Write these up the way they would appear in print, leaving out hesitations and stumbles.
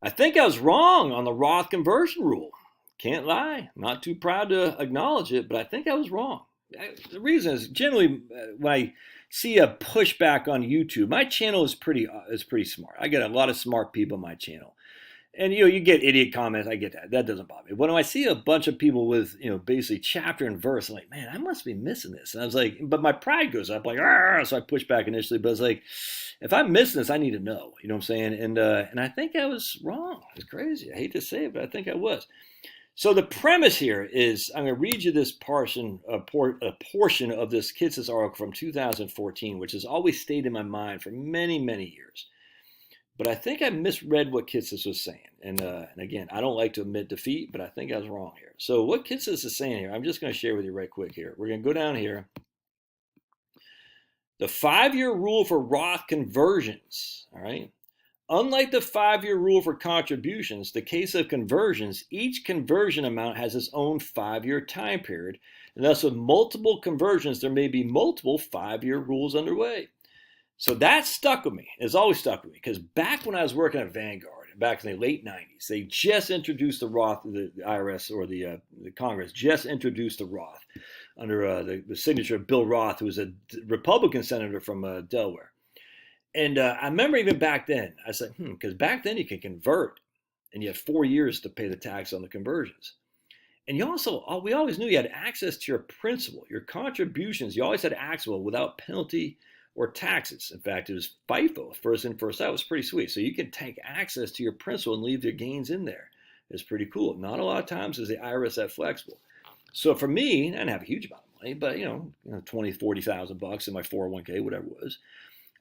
I think I was wrong on the Roth conversion rule. Can't lie. I'm not too proud to acknowledge it, but I think I was wrong. The reason is generally when I see a pushback on YouTube, my channel is pretty smart. I get a lot of smart people on my channel. And you get idiot comments. I get that. That doesn't bother me. But when I see a bunch of people with basically chapter and verse, I'm like, man, I must be missing this. And I was like, but my pride goes up, like, argh! So I push back initially. But it's like, if I'm missing this, I need to know. You know what I'm saying? And I think I was wrong. It's crazy. I hate to say it, but I think I was. So the premise here is I'm going to read you this portion of this Kitces article from 2014, which has always stayed in my mind for many, many years. But I think I misread what Kitces was saying. And again, I don't like to admit defeat, but I think I was wrong here. So what Kitces is saying here, I'm just going to share with you right quick here. We're going to go down here. The 5-year rule for Roth conversions, all right? Unlike the 5-year rule for contributions, the case of conversions, each conversion amount has its own 5-year time period. And thus with multiple conversions, there may be multiple 5-year rules underway. So that stuck with me. It's always stuck with me because back when I was working at Vanguard, back in the late 90s, they just introduced the Roth, the IRS or the Congress just introduced the Roth under the signature of Bill Roth, who was a Republican senator from Delaware. And I remember even back then, I said, because back then you can convert and you had 4 years to pay the tax on the conversions. And you also, we always knew you had access to your principal, your contributions. You always had access without penalty or taxes. In fact, it was FIFO, first in, first out. It was pretty sweet. So you could take access to your principal and leave your gains in there. It's pretty cool. Not a lot of times is the IRS that flexible. So for me, I didn't have a huge amount of money, but 20, 40,000 bucks in my 401k, whatever it was.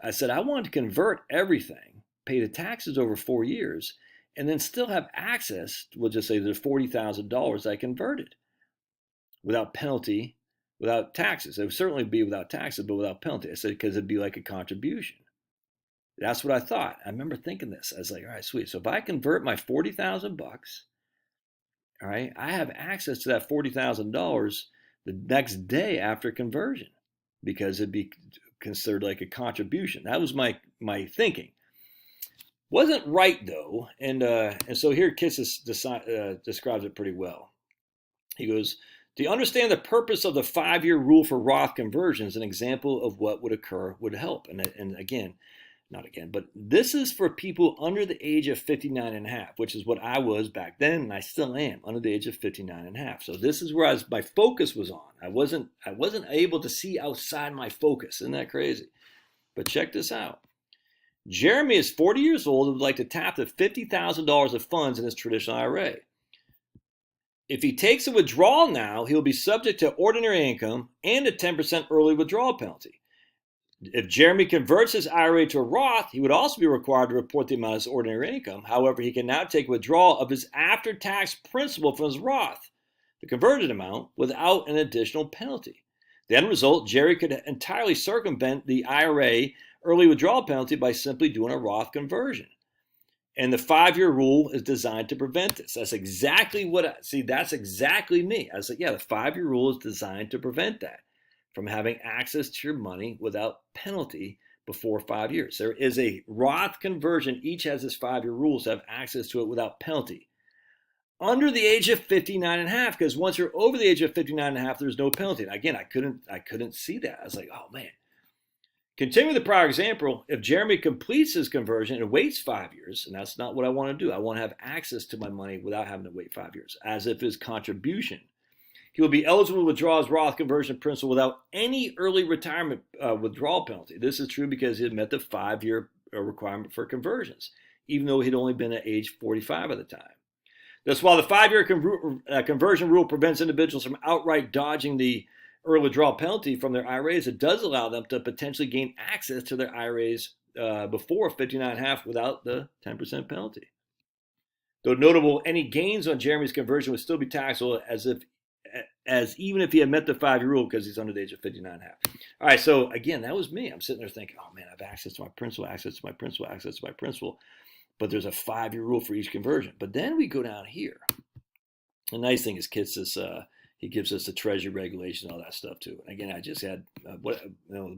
I said I wanted to convert everything, pay the taxes over 4 years, and then still have access. We'll just say there's $40,000 I converted without penalty, without taxes. It would certainly be without taxes, but without penalty. I said because it'd be like a contribution. That's what I thought. I remember thinking this. I was like, all right, sweet. So if I convert my 40,000 bucks, all right, I have access to that $40,000 the next day after conversion because it'd be considered like a contribution. That was my thinking. Wasn't right though, and so here Kitces describes it pretty well. He goes, to understand the purpose of the 5-year rule for Roth conversions, an example of what would occur would help. And again, not again, but this is for people under the age of 59 and a half, which is what I was back then, and I still am under the age of 59 and a half. So this is where my focus was on. I wasn't able to see outside my focus. Isn't that crazy? But check this out. Jeremy is 40 years old and would like to tap the $50,000 of funds in his traditional IRA. If he takes a withdrawal now, he'll be subject to ordinary income and a 10% early withdrawal penalty. If Jeremy converts his IRA to a Roth, he would also be required to report the amount of his ordinary income. However, he can now take withdrawal of his after-tax principal from his Roth, the converted amount, without an additional penalty. The end result, Jerry could entirely circumvent the IRA early withdrawal penalty by simply doing a Roth conversion. And the 5-year rule is designed to prevent this. That's exactly that's exactly me. I was like, yeah, the 5-year rule is designed to prevent that from having access to your money without penalty before 5 years. There is a Roth conversion. Each has its 5-year rules to have access to it without penalty. Under the age of 59 and a half, because once you're over the age of 59 and a half, there's no penalty. And again, I couldn't see that. I was like, oh man. Continue the prior example, if Jeremy completes his conversion and waits 5 years, and that's not what I want to do. I want to have access to my money without having to wait 5 years, as if his contribution. He will be eligible to withdraw his Roth conversion principal without any early retirement withdrawal penalty. This is true because he had met the 5-year requirement for conversions, even though he'd only been at age 45 at the time. Thus, while the 5-year conversion rule prevents individuals from outright dodging the early withdrawal penalty from their IRAs, it does allow them to potentially gain access to their IRAs before 59.5 without the 10% penalty. Though notable, any gains on Jeremy's conversion would still be taxable as even if he had met the 5-year rule because he's under the age of 59.5. All right, so again, that was me. I'm sitting there thinking, oh man, I have access to my principal, access to my principal, access to my principal, but there's a 5-year rule for each conversion. But then we go down here. The nice thing is he gives us the treasury regulation and all that stuff too. And again, I just had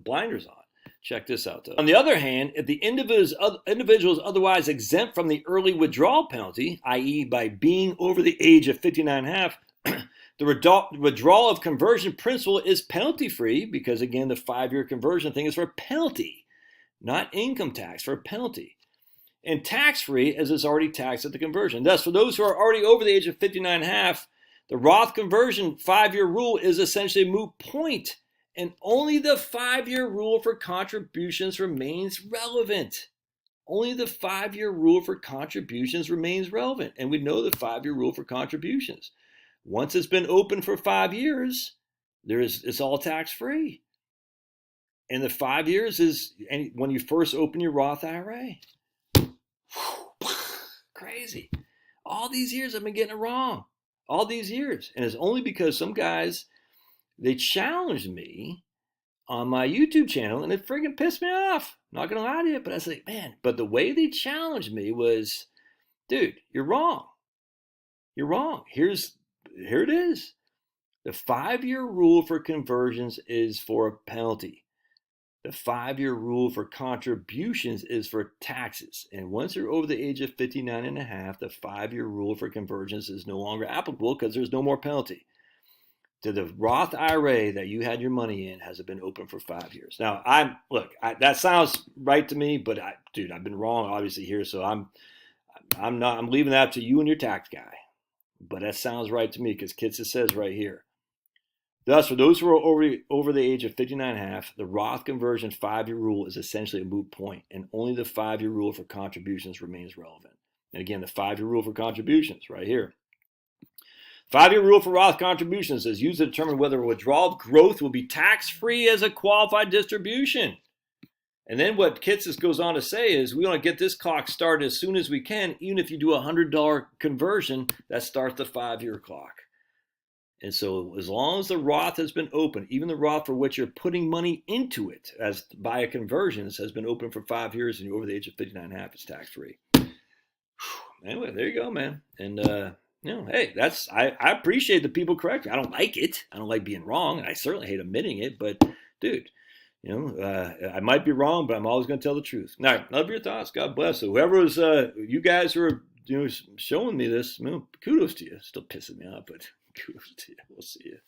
blinders on. Check this out, though. On the other hand, if the individual is otherwise exempt from the early withdrawal penalty, i.e. by being over the age of 59.5, the withdrawal of conversion principal is penalty-free because, again, the 5-year conversion thing is for a penalty, not income tax, for a penalty. And tax-free as it's already taxed at the conversion. Thus, for those who are already over the age of 59.5, the Roth conversion 5-year rule is essentially a moot point, and only the 5-year rule for contributions remains relevant. Only the 5-year rule for contributions remains relevant, and we know the 5-year rule for contributions. Once it's been open for 5 years, it's all tax-free. And the 5 years is when you first open your Roth IRA. Crazy. All these years I've been getting it wrong. All these years. And it's only because some guys, they challenged me on my YouTube channel and it friggin' pissed me off. Not gonna lie to you, but I was like, man, but the way they challenged me was, dude, you're wrong. You're wrong. Here it is. The 5-year rule for conversions is for a penalty. The 5-year rule for contributions is for taxes. And once you're over the age of 59.5, the 5-year rule for conversions is no longer applicable because there's no more penalty. To the Roth IRA that you had your money in has been open for 5 years. Now, that sounds right to me, but dude, I've been wrong obviously here, so I'm leaving that to you and your tax guy. But that sounds right to me because Kitsa says right here. Thus, for those who are over the age of 59.5, the Roth conversion 5-year rule is essentially a moot point, and only the 5-year rule for contributions remains relevant. And again, the 5-year rule for contributions right here. 5-year rule for Roth contributions is used to determine whether a withdrawal of growth will be tax-free as a qualified distribution. And then what Kitsis goes on to say is we want to get this clock started as soon as we can, even if you do a $100 conversion, that starts the 5-year clock. And so as long as the Roth has been open, even the Roth for which you're putting money into it as by a conversion has been open for 5 years and you're over the age of 59.5, it's tax-free. Anyway, there you go, man. And, hey, I appreciate the people correct me. I don't like it. I don't like being wrong. And I certainly hate admitting it. But, dude, I might be wrong, but I'm always going to tell the truth. All right, love your thoughts. God bless. So whoever was, you guys who are showing me this, kudos to you. Still pissing me off, but kudos to you. We'll see you.